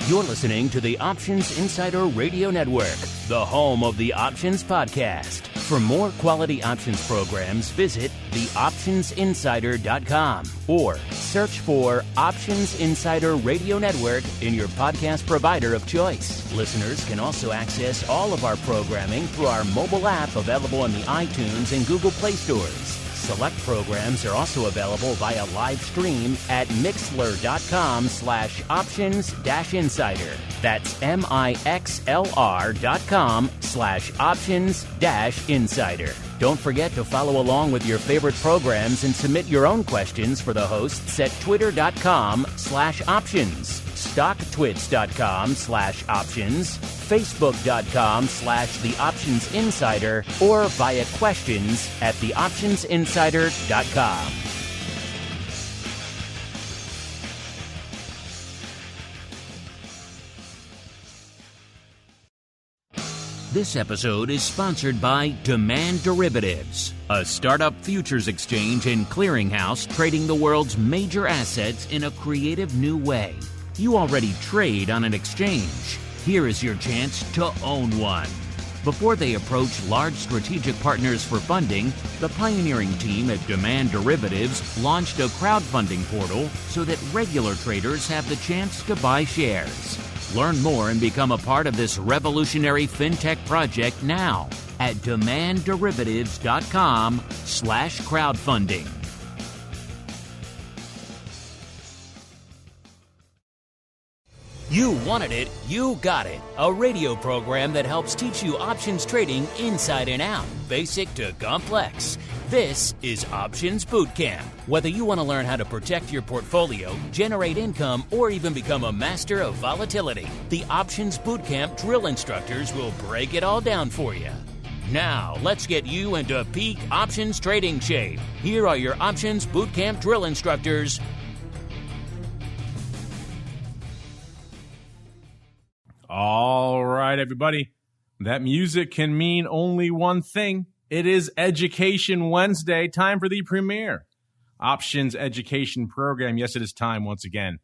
You're listening to the Options Insider Radio Network, the home of the Options Podcast. For more quality options programs, visit theoptionsinsider.com or search for Options Insider Radio Network in your podcast provider of choice. Listeners can also access all of our programming through our mobile app available in the iTunes and Google Play stores. Select programs are also available via live stream at mixlr.com/options-insider. That's mixlr.com/options-insider. Don't forget to follow along with your favorite programs and submit your own questions for the hosts at twitter.com/options, stocktwits.com/options, facebook.com/theoptionsinsider, or via questions at theoptionsinsider.com. This episode is sponsored by Demand Derivatives, a startup futures exchange and clearinghouse trading the world's major assets in a creative new way. You already trade on an exchange. Here is your chance to own one. Before they approach large strategic partners for funding, the pioneering team at Demand Derivatives launched a crowdfunding portal so that regular traders have the chance to buy shares. Learn more and become a part of this revolutionary fintech project now at demandderivatives.com/crowdfunding. You wanted it, you got it. A radio program that helps teach you options trading inside and out, basic to complex. This is Options Bootcamp. Whether you want to learn how to protect your portfolio, generate income, or even become a master of volatility, the Options Bootcamp drill instructors will break it all down for you. Now, let's get you into peak options trading shape. Here are your Options Bootcamp drill instructors. All right, everybody. That music can mean only one thing. It is Education Wednesday, time for the premier Options Education Program. Yes, it is time once again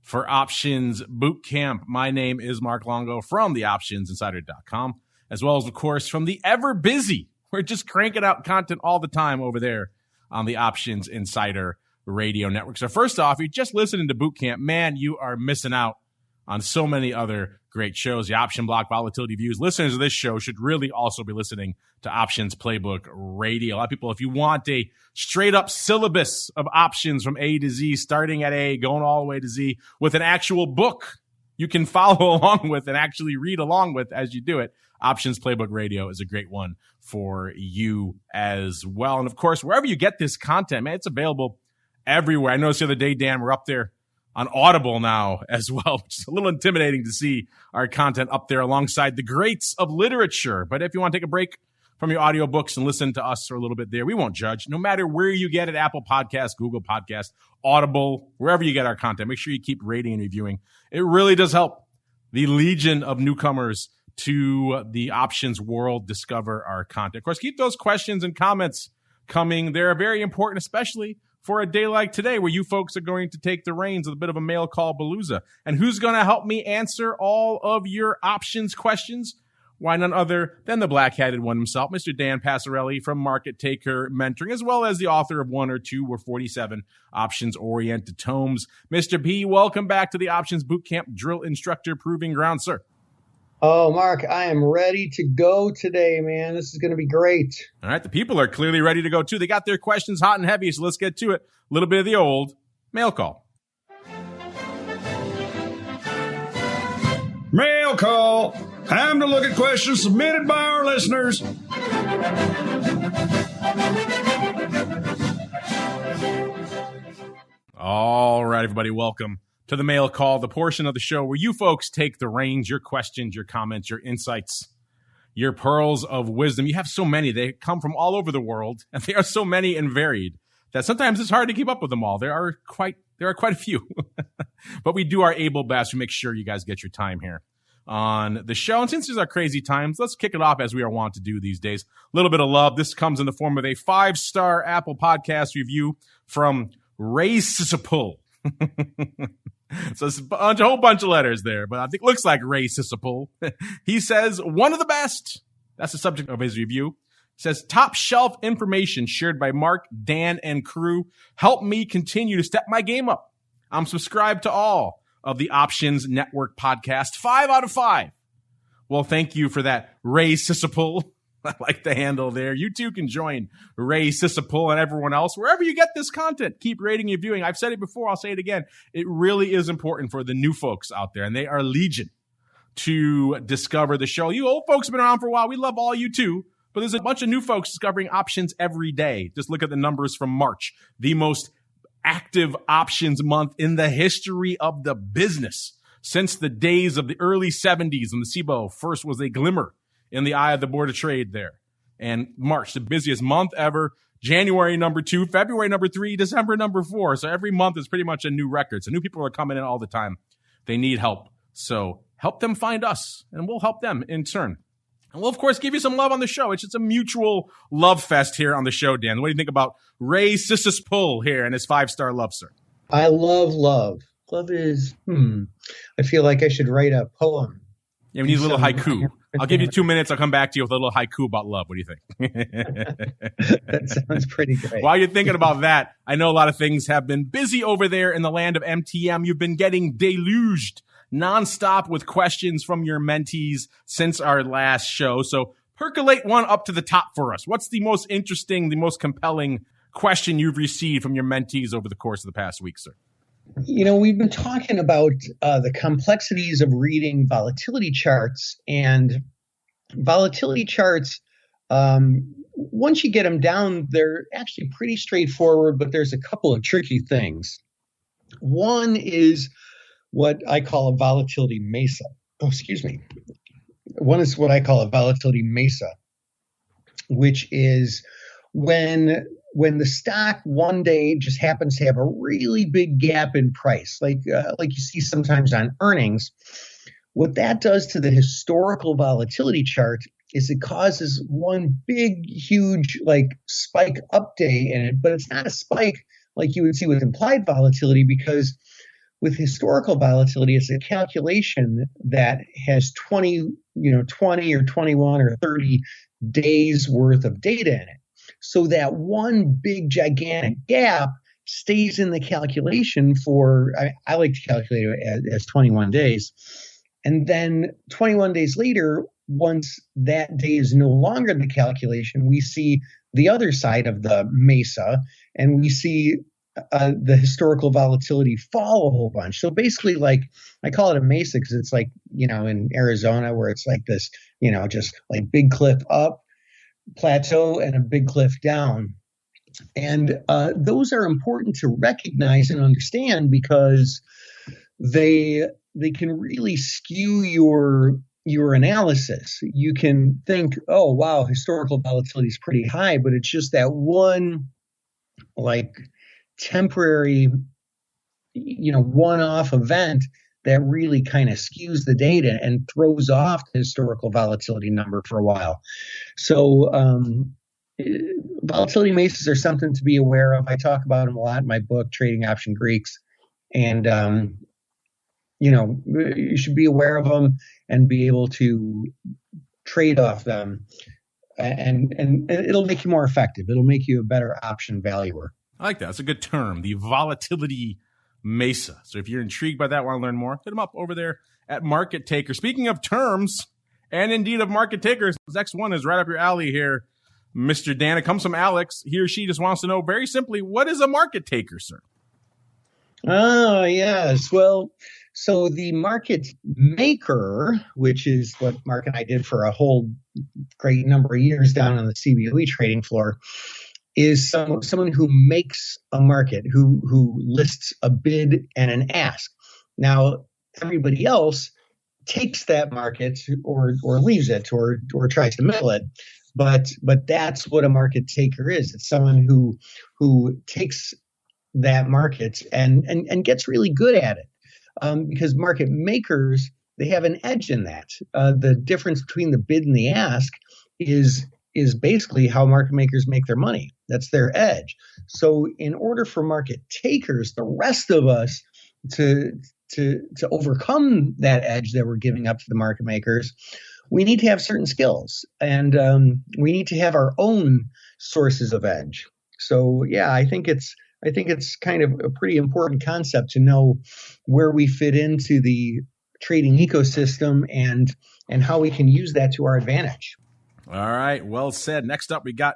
for Options Bootcamp. My name is Mark Longo from theoptionsinsider.com, as well as, of course, from the ever busy. We're just cranking out content all the time over there on the Options Insider Radio Network. So first off, if you're just listening to Bootcamp, man, you are missing out on so many other great shows. The Option Block, Volatility Views. Listeners of this show should really also be listening to Options Playbook Radio. A lot of people, if you want a straight up syllabus of options from A to Z, starting at A, going all the way to Z, with an actual book you can follow along with and actually read along with as you do it, Options Playbook Radio is a great one for you as well. And of course, wherever you get this content, man, it's available everywhere. I noticed the other day, Dan, we're up there on Audible now as well, which is a little intimidating to see our content up there alongside the greats of literature. But if you want to take a break from your audiobooks and listen to us for a little bit there, we won't judge. No matter where you get it, Apple Podcasts, Google Podcasts, Audible, wherever you get our content, make sure you keep rating and reviewing. It really does help the legion of newcomers to the options world discover our content. Of course, keep those questions and comments coming. They're very important, especially for a day like today where you folks are going to take the reins of a bit of a mail call palooza. And who's going to help me answer all of your options questions? Why, none other than the black-hatted one himself, Mr. Dan Passarelli from Market Taker Mentoring, as well as the author of 1 or 2 or 47 options-oriented tomes. Mr. P, welcome back to the Options Bootcamp Drill Instructor Proving Ground, sir. Oh, Mark, I am ready to go today, man. This is going to be great. All right, the people are clearly ready to go, too. They got their questions hot and heavy, so let's get to it. A little bit of the old mail call. Mail call. Time to look at questions submitted by our listeners. All right, everybody, welcome to the mail call, the portion of the show where you folks take the reins, your questions, your comments, your insights, your pearls of wisdom. You have so many. They come from all over the world, and they are so many and varied that sometimes it's hard to keep up with them all. There are quite a few. But we do our able best to make sure you guys get your time here on the show. And since these are crazy times, let's kick it off as we are wont to do these days. A little bit of love. This comes in the form of a 5-star Apple Podcast review from Raceable. So it's a whole bunch of letters there, but I think it looks like Ray Sisipul. He says, one of the best. That's the subject of his review. He says, top shelf information shared by Mark, Dan, and crew help me continue to step my game up. I'm subscribed to all of the Options Network podcast, 5 out of 5. Well, thank you for that, Ray Sisipul. I like the handle there. You too can join Ray Sisipul and everyone else wherever you get this content. Keep rating and viewing. I've said it before. I'll say it again. It really is important for the new folks out there, and they are legion, to discover the show. You old folks have been around for a while. We love all you too, but there's a bunch of new folks discovering options every day. Just look at the numbers from March, the most active options month in the history of the business since the days of the early 70s when the SIBO first was a glimmer in the eye of the Board of Trade there. And March, the busiest month ever. January, number 2. February, number 3. December, number 4. So every month is pretty much a new record. So new people are coming in all the time. They need help. So help them find us, and we'll help them in turn. And we'll, of course, give you some love on the show. It's just a mutual love fest here on the show, Dan. What do you think about Ray Sisipul here and his 5-star love, sir? I love love. Love is, I feel like I should write a poem. Yeah, we need a little haiku. I'll give you 2 minutes. I'll come back to you with a little haiku about love. What do you think? That sounds pretty great. While you're thinking about that, I know a lot of things have been busy over there in the land of MTM. You've been getting deluged nonstop with questions from your mentees since our last show. So percolate one up to the top for us. What's the most interesting, the most compelling question you've received from your mentees over the course of the past week, sir? You know, we've been talking about the complexities of reading volatility charts, and volatility charts, once you get them down, they're actually pretty straightforward, but there's a couple of tricky things. One is what I call a volatility mesa. One is what I call a volatility mesa, which is when the stock one day just happens to have a really big gap in price, like you see sometimes on earnings. What that does to the historical volatility chart is it causes one big, huge spike up day in it, but it's not a spike like you would see with implied volatility, because with historical volatility, it's a calculation that has 20 or 21 or 30 days worth of data in it. So that one big gigantic gap stays in the calculation for, I like to calculate it as 21 days. And then 21 days later, once that day is no longer in the calculation, we see the other side of the mesa, and we see the historical volatility fall a whole bunch. So basically, I call it a mesa because it's in Arizona where it's like this, just like big cliff up, plateau, and a big cliff down. And those are important to recognize and understand because they can really skew your analysis. You can think, oh, wow, historical volatility is pretty high, but it's just that one temporary, one-off event that really kind of skews the data and throws off the historical volatility number for a while. So volatility mesas are something to be aware of. I talk about them a lot in my book, Trading Option Greeks. And, you should be aware of them and be able to trade off them. And it'll make you more effective. It'll make you a better option valuer. I like that. That's a good term, the volatility mesa. So if you're intrigued by that, want to learn more, hit them up over there at Market Taker. Speaking of terms, and indeed of market takers, this next one is right up your alley here, Mr. Dan. It comes from Alex. He or she just wants to know very simply, what is a market taker, sir? Oh, yes. Well, so the market maker, which is what Mark and I did for a whole great number of years down on the CBOE trading floor, is someone who makes a market, who lists a bid and an ask. Now, everybody else takes that market or leaves it or tries to middle it. But that's what a market taker is. It's someone who takes that market and gets really good at it. Because market makers, they have an edge in that. The difference between the bid and the ask is basically how market makers make their money. That's their edge. So in order for market takers, the rest of us, to to overcome that edge that we're giving up to the market makers, we need to have certain skills, and we need to have our own sources of edge. So yeah, I think it's kind of a pretty important concept to know where we fit into the trading ecosystem and how we can use that to our advantage. All right, well said. Next up, we got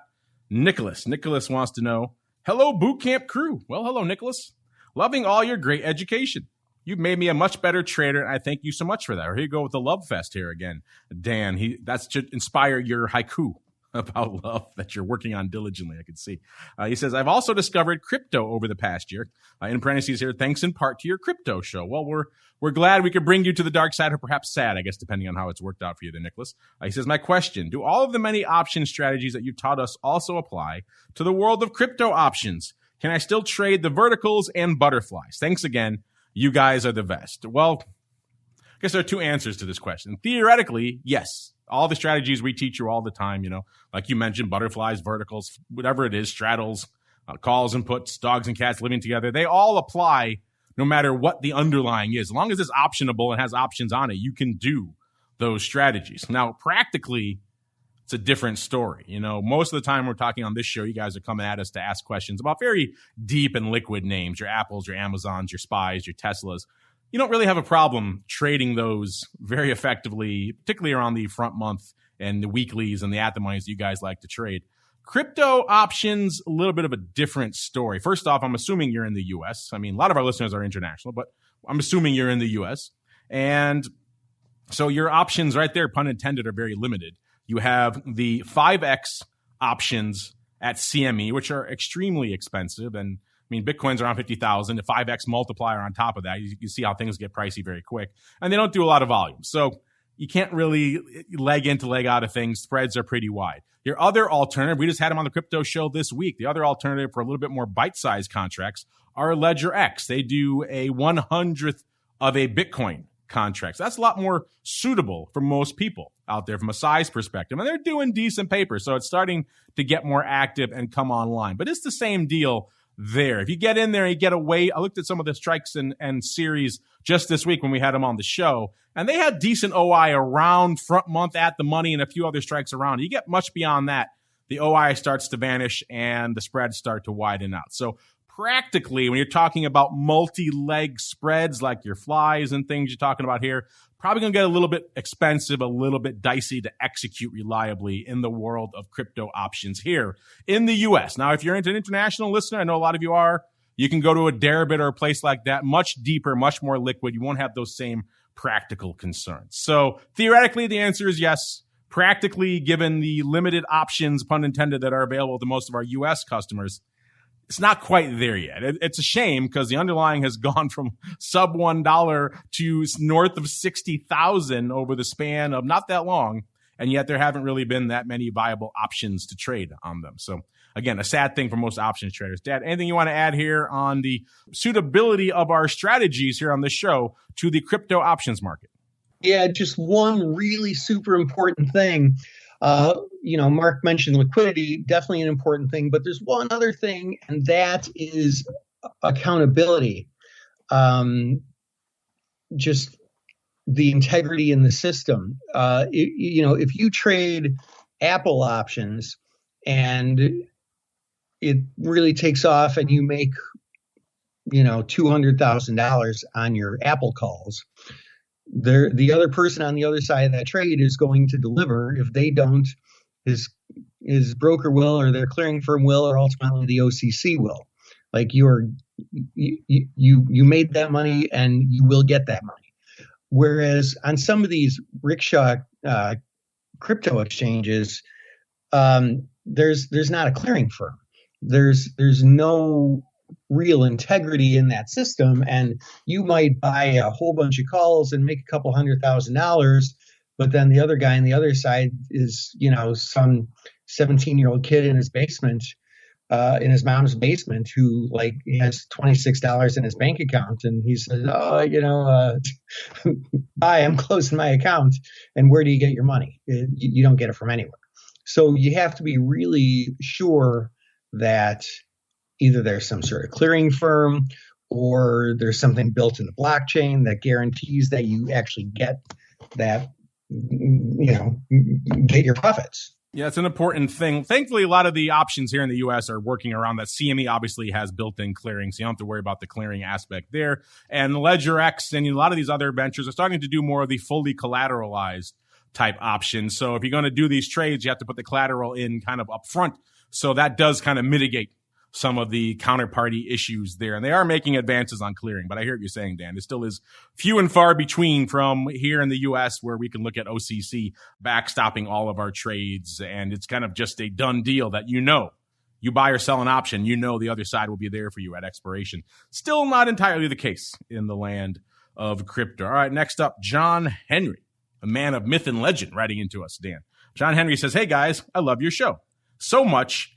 Nicholas. Nicholas wants to know, hello, boot camp crew. Well, hello, Nicholas. Loving all your great education. You've made me a much better trader, and I thank you so much for that. Here you go with the love fest here again. Dan, that should inspire your haiku about love that you're working on diligently, I can see. He says, I've also discovered crypto over the past year. In parentheses here, thanks in part to your crypto show. Well, we're glad we could bring you to the dark side, or perhaps sad, I guess, depending on how it's worked out for you there, Nicholas. He says, my question, do all of the many option strategies that you've taught us also apply to the world of crypto options? Can I still trade the verticals and butterflies? Thanks again. You guys are the best. Well, I guess there are two answers to this question. Theoretically, yes. All the strategies we teach you all the time, like you mentioned, butterflies, verticals, whatever it is, straddles, calls and puts, dogs and cats living together, they all apply no matter what the underlying is. As long as it's optionable and has options on it, you can do those strategies. Now, practically, it's a different story. Most of the time we're talking on this show, you guys are coming at us to ask questions about very deep and liquid names, your Apples, your Amazons, your SPYs, your Teslas. You don't really have a problem trading those very effectively, particularly around the front month and the weeklies and the at-the-monies you guys like to trade. Crypto options, a little bit of a different story. First off, I'm assuming you're in the U.S. I mean, a lot of our listeners are international, but I'm assuming you're in the U.S. And so your options right there, pun intended, are very limited. You have the 5X options at CME, which are extremely expensive. And I mean, Bitcoin's around 50,000. The 5X multiplier on top of that, you see how things get pricey very quick. And they don't do a lot of volume. So you can't really leg into, leg out of things. Spreads are pretty wide. Your other alternative, we just had them on the crypto show this week. The other alternative for a little bit more bite-sized contracts are Ledger X. They do a 100th of a Bitcoin contract. So that's a lot more suitable for most people out there from a size perspective. And they're doing decent paper. So it's starting to get more active and come online. But it's the same deal there. If you get in there and you get away, I looked at some of the strikes and series just this week when we had them on the show, and they had decent OI around front month at the money and a few other strikes around. You get much beyond that, the OI starts to vanish and the spreads start to widen out. So practically, when you're talking about multi-leg spreads like your flies and things you're talking about here, probably going to get a little bit expensive, a little bit dicey to execute reliably in the world of crypto options here in the U.S. Now, if you're an international listener, I know a lot of you are, you can go to a Deribit or a place like that, much deeper, much more liquid. You won't have those same practical concerns. So theoretically, the answer is yes. Practically, given the limited options, pun intended, that are available to most of our U.S. customers, it's not quite there yet. It's a shame because the underlying has gone from sub $1 to north of 60,000 over the span of not that long. And yet there haven't really been that many viable options to trade on them. So again, a sad thing for most options traders. Dad, anything you want to add here on the suitability of our strategies here on the show to the crypto options market? Yeah, just one really super important thing. Mark mentioned liquidity, definitely an important thing, but there's one other thing, and that is accountability. Just the integrity in the system. If you trade Apple options and it really takes off and you make, $200,000 on your Apple calls, the other person on the other side of that trade is going to deliver. If they don't, his broker will, or their clearing firm will, or ultimately the OCC will. Like you made that money and you will get that money. Whereas on some of these rickshaw crypto exchanges, there's not a clearing firm. There's no real integrity in that system, and you might buy a whole bunch of calls and make a couple $100,000, but then the other guy on the other side is some 17-year-old kid in his basement, in his mom's basement, who has $26 in his bank account, and he says, bye, I'm closing my account. And where do you get your money? You don't get it from anywhere. So you have to be really sure that either there's some sort of clearing firm or there's something built in the blockchain that guarantees that you actually get that, get your profits. Yeah, it's an important thing. Thankfully, a lot of the options here in the U.S. are working around that. CME obviously has built-in clearing, so you don't have to worry about the clearing aspect there. And LedgerX and a lot of these other ventures are starting to do more of the fully collateralized type options. So if you're going to do these trades, you have to put the collateral in kind of upfront. So that does kind of mitigate some of the counterparty issues there. And they are making advances on clearing. But I hear what you're saying, Dan. It still is few and far between from here in the U.S. where we can look at OCC backstopping all of our trades. And it's kind of just a done deal that you buy or sell an option, the other side will be there for you at expiration. Still not entirely the case in the land of crypto. All right, next up, John Henry, a man of myth and legend, writing into us, Dan. John Henry says, hey, guys, I love your show so much.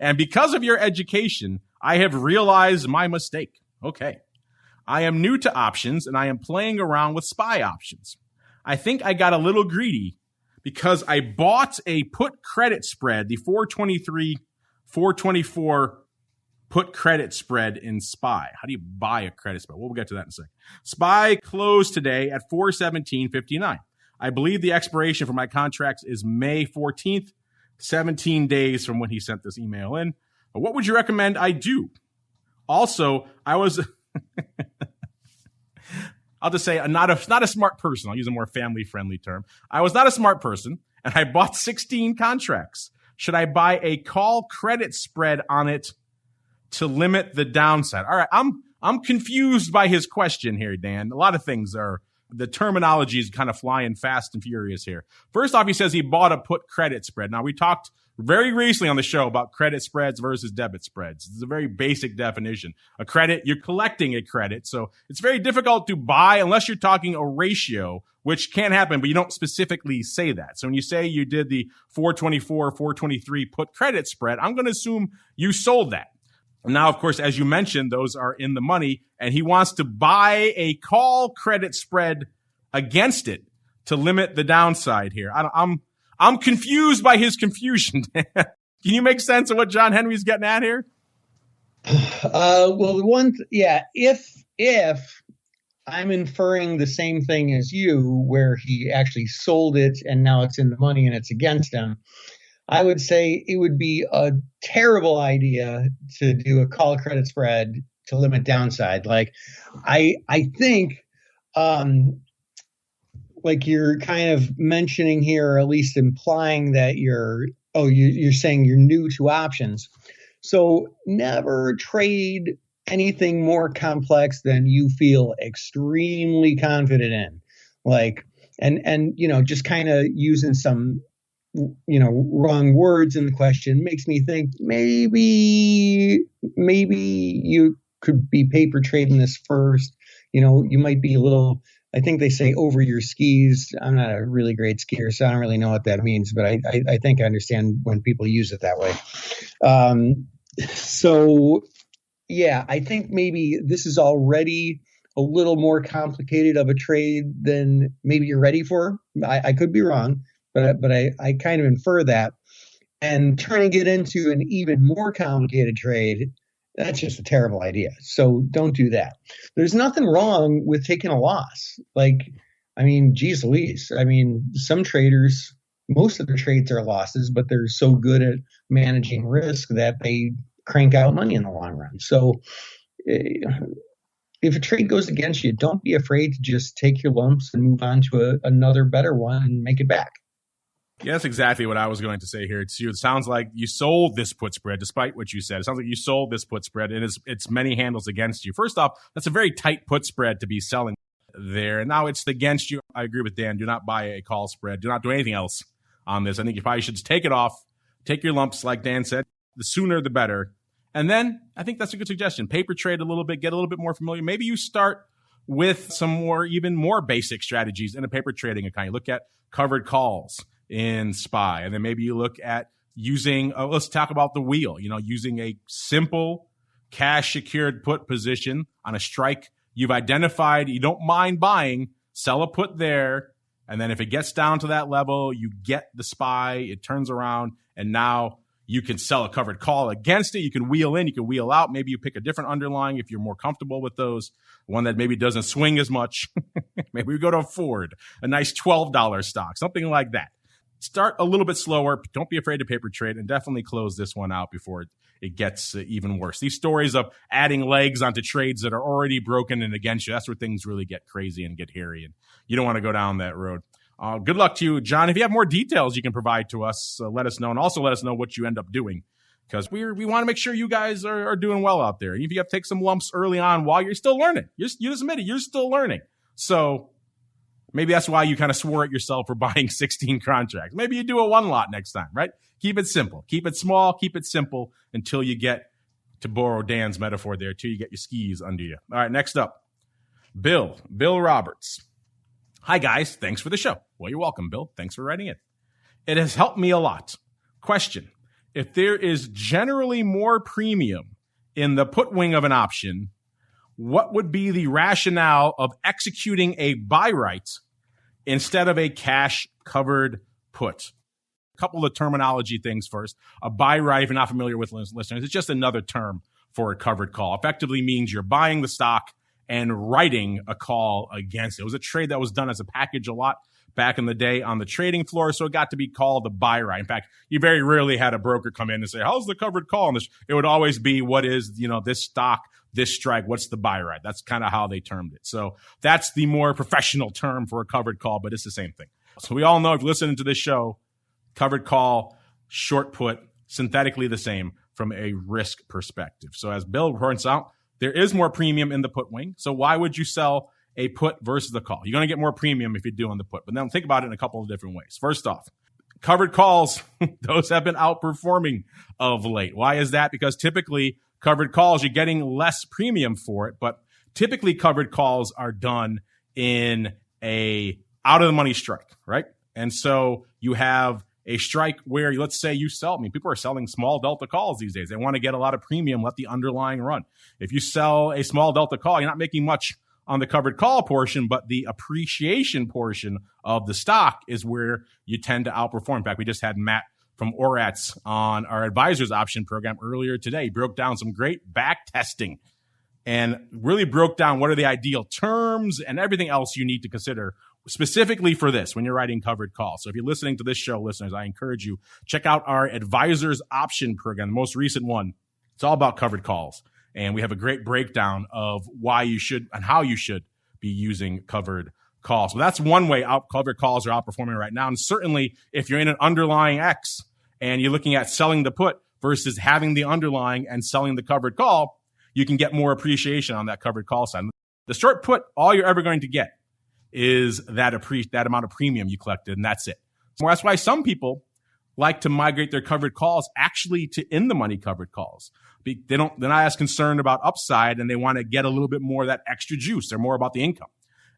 And because of your education, I have realized my mistake. Okay. I am new to options and I am playing around with SPY options. I think I got a little greedy because I bought a put credit spread, the 423, 424 put credit spread in SPY. How do you buy a credit spread? We'll get to that in a second. SPY closed today at 417.59. I believe the expiration for my contracts is May 14th. 17 days from when he sent this email in. But what would you recommend I do? Also, I was, I'll just say, not a smart person. I'll use a more family-friendly term. I was not a smart person, and I bought 16 contracts. Should I buy a call credit spread on it to limit the downside? All right, I'm confused by his question here, Dan. A lot of things are. The terminology is kind of flying fast and furious here. First off, he says he bought a put credit spread. Now, we talked very recently on the show about credit spreads versus debit spreads. This is a very basic definition. A credit, you're collecting a credit. So it's very difficult to buy unless you're talking a ratio, which can happen, but you don't specifically say that. So when you say you did the 424, 423 put credit spread, I'm going to assume you sold that. Now, of course, as you mentioned, those are in the money, and he wants to buy a call credit spread against it to limit the downside here. I'm confused by his confusion. Can you make sense of what John Henry's getting at here? If I'm inferring the same thing as you, where he actually sold it and now it's in the money and it's against him, I would say it would be a terrible idea to do a call credit spread to limit downside. Like, I think, like you're kind of mentioning here, or at least implying that you're saying you're new to options. So never trade anything more complex than you feel extremely confident in. Like, and just kind of using some wrong words in the question makes me think maybe you could be paper trading this first. You might be a little, I think they say over your skis. I'm not a really great skier, so I don't really know what that means, but I think I understand when people use it that way. So yeah, I think maybe this is already a little more complicated of a trade than maybe you're ready for. I could be wrong. But I kind of infer that. And turning it into an even more complicated trade, that's just a terrible idea. So don't do that. There's nothing wrong with taking a loss. Geez Louise. Some traders, most of their trades are losses, but they're so good at managing risk that they crank out money in the long run. So if a trade goes against you, don't be afraid to just take your lumps and move on to another better one and make it back. Yeah, that's exactly what I was going to say here. It sounds like you sold this put spread, despite what you said. It sounds like you sold this put spread, and it's many handles against you. First off, that's a very tight put spread to be selling there. And now it's against you. I agree with Dan. Do not buy a call spread. Do not do anything else on this. I think you probably should just take it off, take your lumps, like Dan said. The sooner, the better. And then I think that's a good suggestion. Paper trade a little bit, get a little bit more familiar. Maybe you start with some even more basic strategies in a paper trading account. You look at covered calls in SPY. And then maybe you look at using, let's talk about the wheel, using a simple cash secured put position on a strike you've identified, you don't mind buying, sell a put there. And then if it gets down to that level, you get the SPY, it turns around, and now You can sell a covered call against it. You can wheel in, you can wheel out. Maybe you pick a different underlying if you're more comfortable with those. One that maybe doesn't swing as much. Maybe we go to a Ford, a nice $12 stock, something like that. Start a little bit slower. Don't be afraid to paper trade, and definitely close this one out before it gets even worse. These stories of adding legs onto trades that are already broken and against you, that's where things really get crazy and get hairy, and you don't want to go down that road. Good luck to you, John. If you have more details you can provide to us, let us know, and also let us know what you end up doing, because we want to make sure you guys are doing well out there. And if you have to take some lumps early on while you're still learning, you just admit it, you're still learning. So maybe that's why you kind of swore at yourself for buying 16 contracts. Maybe you do a one lot next time, right? Keep it simple. Keep it small. Keep it simple until you get, to borrow Dan's metaphor there, till you get your skis under you. All right, next up, Bill Roberts. Hi, guys. Thanks for the show. Well, you're welcome, Bill. Thanks for writing it. It has helped me a lot. Question: if there is generally more premium in the put wing of an option, what would be the rationale of executing a buy right instead of a cash covered put? A couple of terminology things first. A buy right, if you're not familiar with listeners, it's just another term for a covered call. Effectively means you're buying the stock and writing a call against it. It was a trade that was done as a package a lot back in the day on the trading floor, so it got to be called a buy right. In fact, you very rarely had a broker come in and say, how's the covered call on this? It would always be, what is, this stock, this strike, what's the buy right? That's kind of how they termed it. So that's the more professional term for a covered call, but it's the same thing. So we all know, if you're listening to this show, covered call, short put, synthetically the same from a risk perspective. So as Bill points out, there is more premium in the put wing. So why would you sell a put versus the call? You're going to get more premium if you do on the put. But then think about it in a couple of different ways. First off, covered calls, those have been outperforming of late. Why is that? Because typically covered calls, you're getting less premium for it. But typically covered calls are done in a out of the money strike, right? And so you have a strike where, let's say you sell, people are selling small delta calls these days. They want to get a lot of premium, let the underlying run. If you sell a small delta call, you're not making much on the covered call portion, but the appreciation portion of the stock is where you tend to outperform. In fact, we just had Matt from Oratz on our advisors option program earlier today. He broke down some great back testing and really broke down what are the ideal terms and everything else you need to consider specifically for this when you're writing covered calls. So if you're listening to this show, listeners, I encourage you, check out our advisors option program, the most recent one. It's all about covered calls. And we have a great breakdown of why you should and how you should be using covered calls. So that's one way covered calls are outperforming right now. And certainly if you're in an underlying X and you're looking at selling the put versus having the underlying and selling the covered call, you can get more appreciation on that covered call side. The short put, all you're ever going to get is that amount of premium you collected, and that's it. So that's why some people like to migrate their covered calls actually to in the money covered calls. They're not as concerned about upside, and they want to get a little bit more of that extra juice. They're more about the income.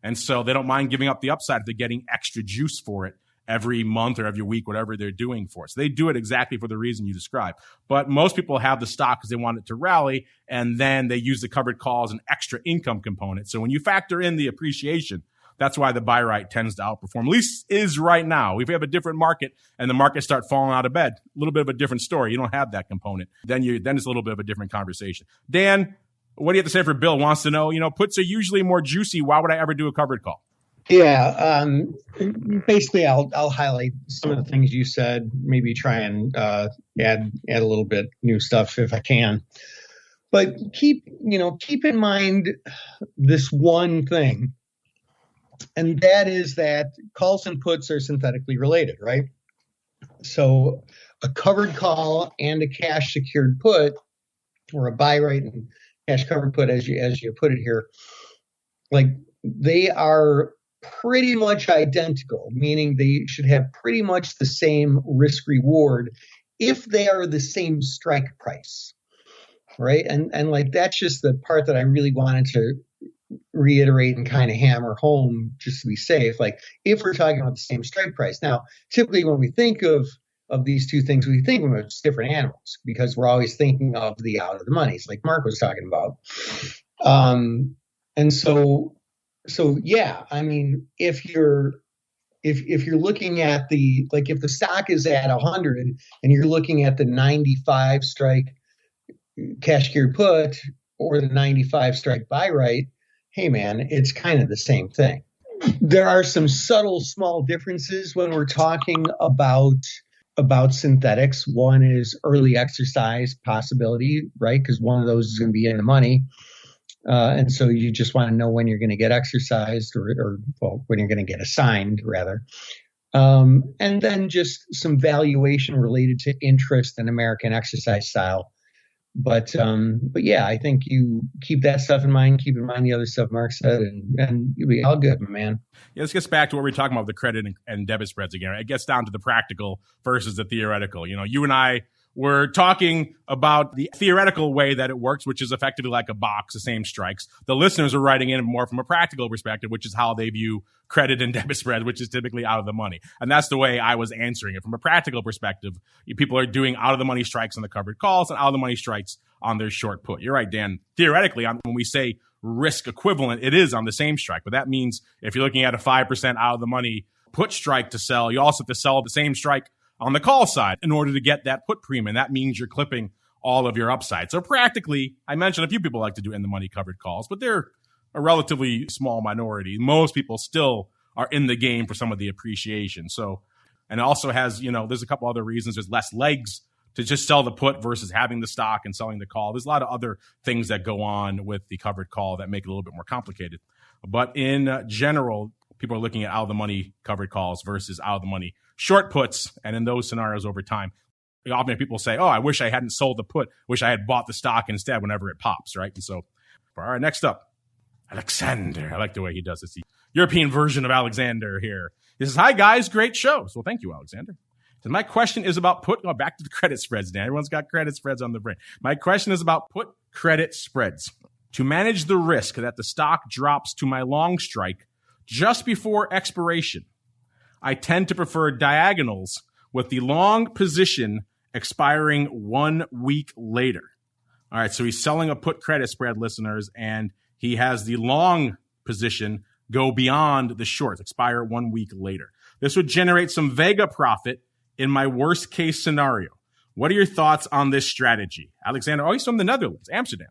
And so they don't mind giving up the upside if they're getting extra juice for it every month or every week, whatever they're doing for it. So they do it exactly for the reason you described. But most people have the stock because they want it to rally, and then they use the covered call as an extra income component. So when you factor in the appreciation, that's why the buy right tends to outperform, at least is right now. If we have a different market and the markets start falling out of bed, a little bit of a different story. You don't have that component. Then it's a little bit of a different conversation. Dan, what do you have to say for Bill? Wants to know, puts are usually more juicy. Why would I ever do a covered call? Yeah. Basically, I'll highlight some of the things you said, maybe try and add a little bit new stuff if I can. But keep in mind this one thing. And that is that calls and puts are synthetically related, right? So a covered call and a cash secured put, or a buy right and cash covered put, as you put it here, like they are pretty much identical, meaning they should have pretty much the same risk reward if they are the same strike price, right? And like that's just the part that I really wanted to reiterate and kind of hammer home just to be safe. Like if we're talking about the same strike price. Now, typically when we think of these two things, we think of them as different animals because we're always thinking of the out of the monies, like Mark was talking about. And so yeah, I mean, if you're if you're looking at if the stock is at 100 and you're looking at the 95 strike cash secured put or the 95 strike buy right, hey man, it's kind of the same thing. There are some subtle small differences when we're talking about synthetics. One is early exercise possibility, right? Because one of those is going to be in the money. And so you just want to know when you're going to get exercised or when you're going to get assigned, rather. And then just some valuation related to interest and American exercise style. But yeah, I think you keep that stuff in mind, keep in mind the other stuff Mark said, and you'll be all good, my man. Yeah, this gets back to what we were talking about with the credit and debit spreads again. Right? It gets down to the practical versus the theoretical. You know, you and I were talking about the theoretical way that it works, which is effectively like a box, the same strikes. The listeners are writing in more from a practical perspective, which is how they view credit and debit spread, which is typically out of the money. And that's the way I was answering it. From a practical perspective, people are doing out of the money strikes on the covered calls and out of the money strikes on their short put. You're right, Dan. Theoretically, when we say risk equivalent, it is on the same strike. But that means if you're looking at a 5% out of the money put strike to sell, you also have to sell the same strike on the call side in order to get that put premium. That means you're clipping all of your upside. So practically, I mentioned a few people like to do in the money covered calls, but they're a relatively small minority. Most people still are in the game for some of the appreciation. So, and it also has, there's a couple other reasons. There's less legs to just sell the put versus having the stock and selling the call. There's a lot of other things that go on with the covered call that make it a little bit more complicated. But in general, people are looking at out of the money covered calls versus out of the money short puts. And in those scenarios over time, often people say, oh, I wish I hadn't sold the put. Wish I had bought the stock instead whenever it pops, right? And so, all right, next up, Alexander. I like the way he does this. The European version of Alexander here. He says, hi, guys. Great show. So thank you, Alexander. So my question is about back to the credit spreads, Dan. Everyone's got credit spreads on the brain. My question is about put credit spreads. To manage the risk that the stock drops to my long strike just before expiration, I tend to prefer diagonals with the long position expiring 1 week later. All right, so he's selling a put credit spread, listeners, and he has the long position go beyond the short, expire 1 week later. This would generate some Vega profit in my worst case scenario. What are your thoughts on this strategy? Alexander, he's from the Netherlands, Amsterdam.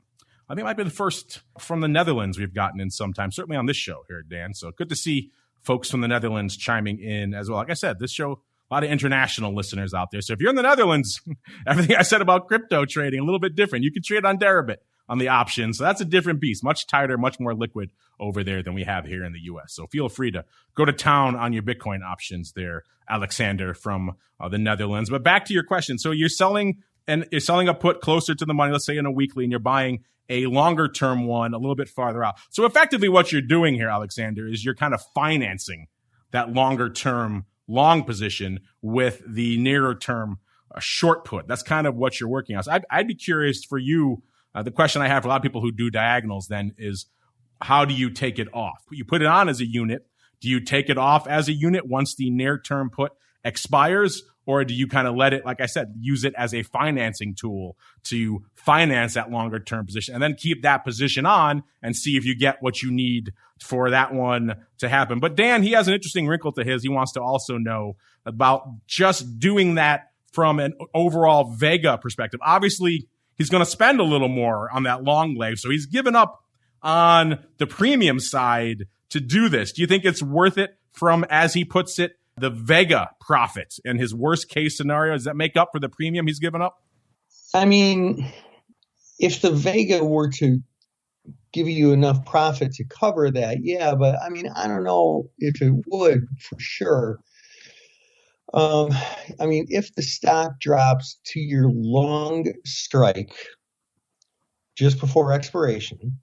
I think it might be the first from the Netherlands we've gotten in some time, certainly on this show here, Dan. So good to see folks from the Netherlands chiming in as well. Like I said, this show, a lot of international listeners out there. So if you're in the Netherlands, everything I said about crypto trading, a little bit different. You can trade on Deribit on the options. So that's a different beast, much tighter, much more liquid over there than we have here in the U.S. So feel free to go to town on your Bitcoin options there, Alexander from the Netherlands. But back to your question. So you're selling a put closer to the money, let's say in a weekly, and you're buying a longer term one a little bit farther out. So effectively what you're doing here, Alexander, is you're kind of financing that longer term long position with the nearer term short put. That's kind of what you're working on. So I'd be curious for you. The question I have for a lot of people who do diagonals then is, how do you take it off? You put it on as a unit. Do you take it off as a unit once the near term put expires? Or do you kind of let it, like I said, use it as a financing tool to finance that longer term position and then keep that position on and see if you get what you need for that one to happen? But Dan, he has an interesting wrinkle to his. He wants to also know about just doing that from an overall Vega perspective. Obviously, he's going to spend a little more on that long leg. So he's given up on the premium side to do this. Do you think it's worth it from, as he puts it, the Vega profit in his worst case scenario? Does that make up for the premium he's given up? I mean, if the Vega were to give you enough profit to cover that, yeah, but I mean, I don't know if it would for sure. I mean, if the stock drops to your long strike just before expiration,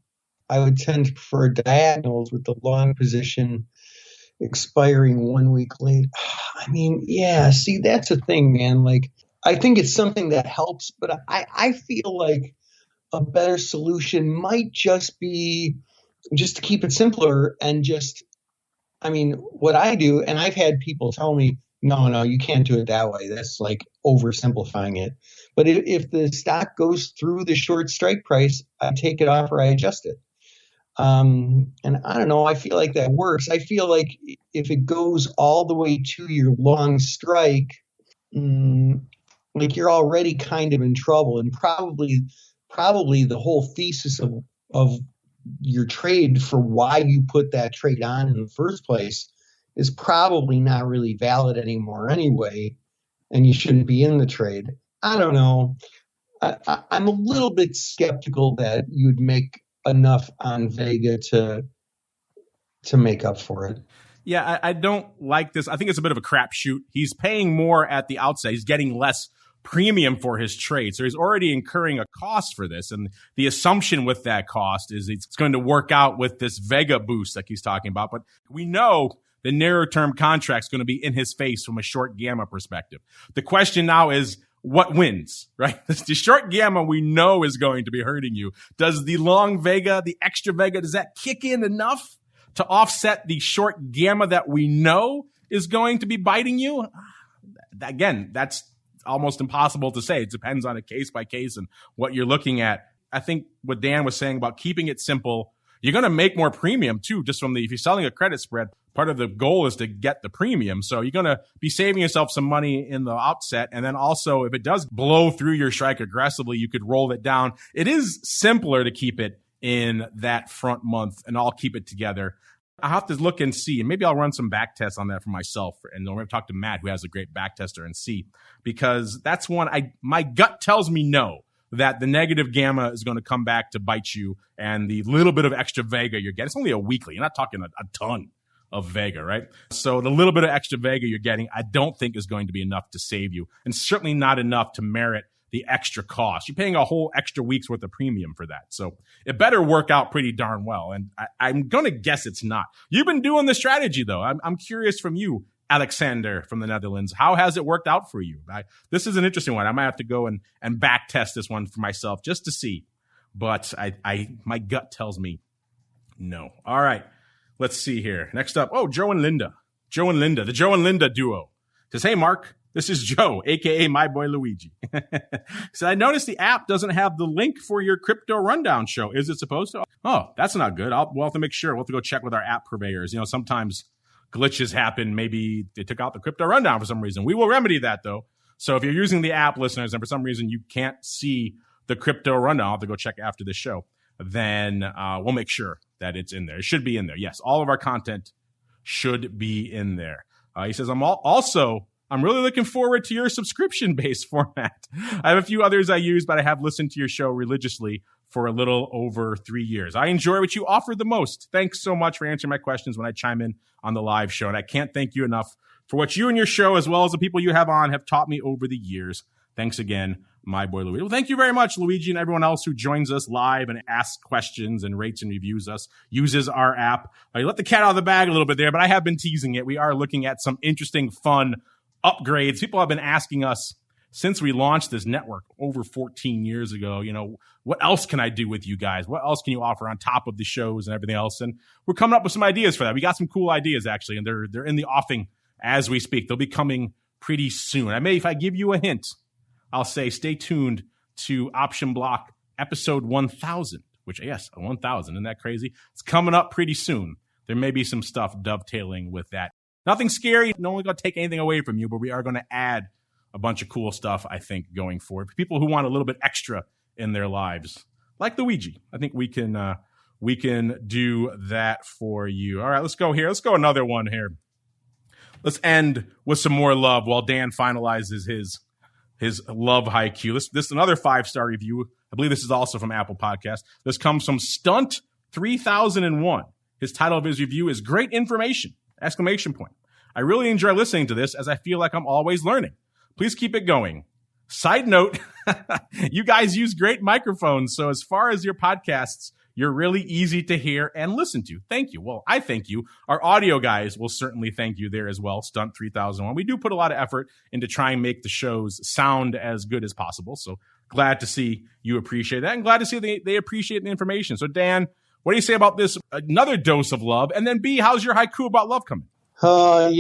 I would tend to prefer diagonals with the long position expiring 1 week late. I mean, yeah, see, that's a thing, man. Like, I think it's something that helps, but I feel like a better solution might just be just to keep it simpler and just, I mean, what I do, and I've had people tell me, no, you can't do it that way. That's like oversimplifying it. But if the stock goes through the short strike price, I take it off or I adjust it. And I don't know, I feel like that works. I feel like if it goes all the way to your long strike, like you're already kind of in trouble, and probably the whole thesis of your trade for why you put that trade on in the first place is probably not really valid anymore anyway, and you shouldn't be in the trade. I don't know. I'm a little bit skeptical that you'd make enough on Vega to make up for it. Yeah, I don't like this. I think it's a bit of a crapshoot. He's paying more at the outset. He's getting less premium for his trade. So he's already incurring a cost for this. And the assumption with that cost is it's going to work out with this Vega boost like he's talking about. But we know the narrow term contract's going to be in his face from a short gamma perspective. The question now is, what wins, right? The short gamma we know is going to be hurting you. Does the long Vega, the extra Vega, does that kick in enough to offset the short gamma that we know is going to be biting you? Again, that's almost impossible to say. It depends on a case by case and what you're looking at. I think what Dan was saying about keeping it simple, you're going to make more premium too, just from if you're selling a credit spread, part of the goal is to get the premium. So you're going to be saving yourself some money in the outset. And then also, if it does blow through your strike aggressively, you could roll it down. It is simpler to keep it in that front month, and I'll keep it together. I'll have to look and see, and maybe I'll run some back tests on that for myself. And I'm going to talk to Matt, who has a great back tester, and see, because that's one my gut tells me no, that the negative gamma is going to come back to bite you, and the little bit of extra Vega you're getting, it's only a weekly. You're not talking a ton of Vega, right? So the little bit of extra Vega you're getting, I don't think is going to be enough to save you, and certainly not enough to merit the extra cost. You're paying a whole extra week's worth of premium for that. So it better work out pretty darn well. And I'm going to guess it's not. You've been doing the strategy, though. I'm curious from you, Alexander from the Netherlands. How has it worked out for you? This is an interesting one. I might have to go and back test this one for myself just to see. But my gut tells me no. All right. Let's see here. Next up. Oh, Joe and Linda. The Joe and Linda duo. Says, hey, Mark. This is Joe, a.k.a. my boy Luigi. So I noticed the app doesn't have the link for your crypto rundown show. Is it supposed to? Oh, that's not good. We'll have to make sure. We'll have to go check with our app purveyors. You know, sometimes glitches happen. Maybe they took out the crypto rundown for some reason. We will remedy that, though. So if you're using the app, listeners, and for some reason you can't see the crypto rundown, I'll have to go check after the show. Then we'll make sure that it's in there. It should be in there. Yes, all of our content should be in there. He says, I'm really looking forward to your subscription-based format. I have a few others I use, but I have listened to your show religiously for a little over 3 years. I enjoy what you offer the most. Thanks so much for answering my questions when I chime in on the live show. And I can't thank you enough for what you and your show, as well as the people you have on, have taught me over the years. Thanks again, my boy Luigi. Well, thank you very much, Luigi, and everyone else who joins us live and asks questions and rates and reviews us, uses our app. You let the cat out of the bag a little bit there, but I have been teasing it. We are looking at some interesting, fun upgrades. People have been asking us since we launched this network over 14 years ago, what else can I do with you guys? What else can you offer on top of the shows and everything else? And we're coming up with some ideas for that. We got some cool ideas, actually, and they're in the offing as we speak. They'll be coming pretty soon. If I give you a hint, I'll say stay tuned to Option Block episode 1000, which, yes, 1000. Isn't that crazy? It's coming up pretty soon. There may be some stuff dovetailing with that. Nothing scary. No one's going to take anything away from you, but we are going to add a bunch of cool stuff, I think, going forward. For people who want a little bit extra in their lives, like Luigi, I think we can do that for you. All right, let's go here. Let's go another one here. Let's end with some more love while Dan finalizes his love haiku. This is another 5-star review. I believe this is also from Apple Podcast. This comes from Stunt 3001. His title of his review is Great Information! ! I really enjoy listening to this as I feel like I'm always learning. Please keep it going. Side note, you guys use great microphones, so as far as your podcasts, you're really easy to hear and listen to. Thank you. Well, I thank you. Our audio guys will certainly thank you there as well, Stunt 3001. We do put a lot of effort into trying to make the shows sound as good as possible, so glad to see you appreciate that, and glad to see they appreciate the information. So, Dan, what do you say about this? Another dose of love. And then B, how's your haiku about love coming? I'm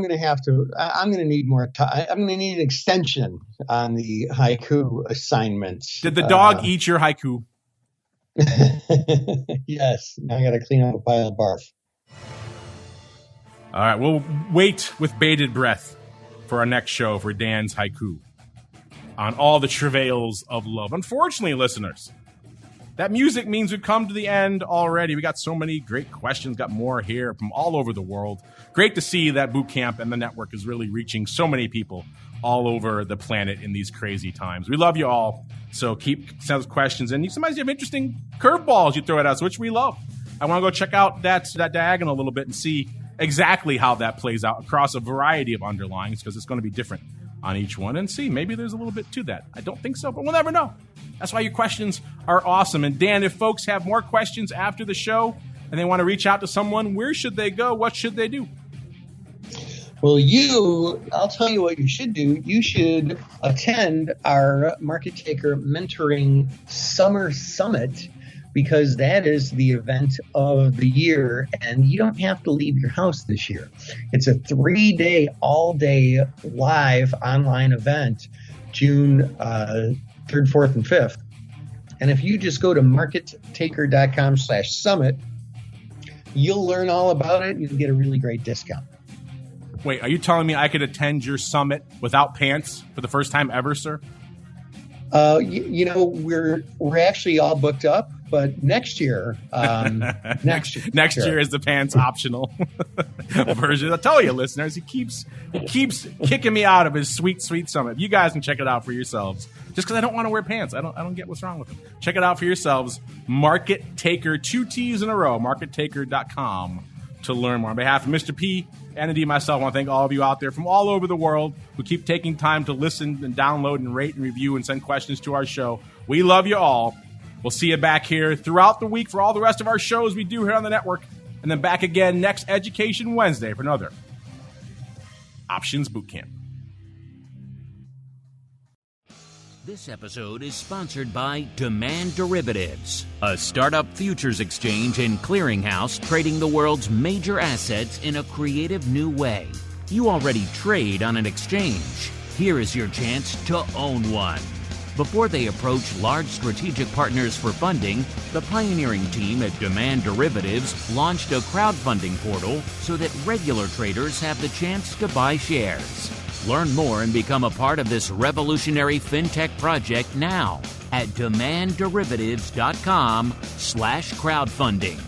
going to need more time. I'm going to need an extension on the haiku assignment. Did the dog eat your haiku? Yes, now I got to clean up a pile of barf. All right, we'll wait with bated breath for our next show for Dan's haiku on all the travails of love. Unfortunately, listeners, that music means we've come to the end already. We got so many great questions, got more here from all over the world. Great to see that boot camp and the network is really reaching so many people all over the planet in these crazy times. We love you all, so keep sending us questions. And sometimes you have interesting curveballs you throw at us, which we love. I want to go check out that diagonal a little bit and see exactly how that plays out across a variety of underlines, because it's going to be different on each one, and see, maybe there's a little bit to that. I don't think so, but we'll never know. That's why your questions are awesome. And Dan, if folks have more questions after the show and they want to reach out to someone, where should they go? What should they do? Well, I'll tell you what you should do. You should attend our Market Taker Mentoring Summer Summit, because that is the event of the year, and you don't have to leave your house this year. It's a 3-day, all-day live online event, June 3rd, 4th, and 5th. And if you just go to markettaker.com/summit, you'll learn all about it, and you'll get a really great discount. Wait, are you telling me I could attend your summit without pants for the first time ever, sir? We're actually all booked up, but next year, next year is the pants optional version. I'll tell you, listeners, he keeps kicking me out of his sweet summit. You guys can check it out for yourselves. Just because I don't want to wear pants, I don't get what's wrong with them. Check it out for yourselves. Market Taker, 2 T's in a row. MarketTaker.com to learn more. On behalf of Mr. P and indeed myself, I want to thank all of you out there from all over the world who keep taking time to listen and download and rate and review and send questions to our show. We love you all. We'll see you back here throughout the week for all the rest of our shows we do here on the network, and then back again next Education Wednesday for another Options Bootcamp. This episode is sponsored by Demand Derivatives, a startup futures exchange and clearinghouse trading the world's major assets in a creative new way. You already trade on an exchange. Here is your chance to own one. Before they approach large strategic partners for funding, the pioneering team at Demand Derivatives launched a crowdfunding portal so that regular traders have the chance to buy shares. Learn more and become a part of this revolutionary fintech project now at demandderivatives.com/crowdfunding.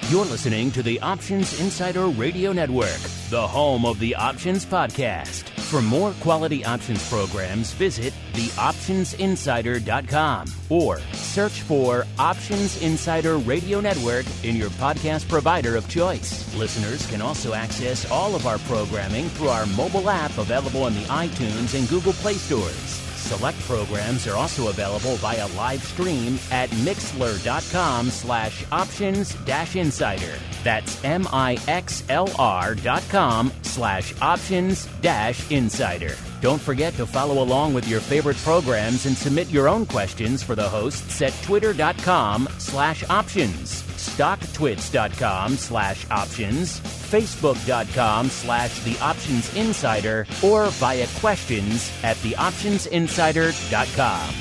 You're listening to the Options Insider Radio Network, the home of the Options Podcast. For more quality options programs, visit theoptionsinsider.com or search for Options Insider Radio Network in your podcast provider of choice. Listeners can also access all of our programming through our mobile app available in the iTunes and Google Play stores. Select programs are also available via live stream at mixlr.com/options-insider. That's mixlr.com/options-insider. Don't forget to follow along with your favorite programs and submit your own questions for the hosts at twitter.com/options, stocktwits.com/options, facebook.com/theoptionsinsider, or via questions at theoptionsinsider.com.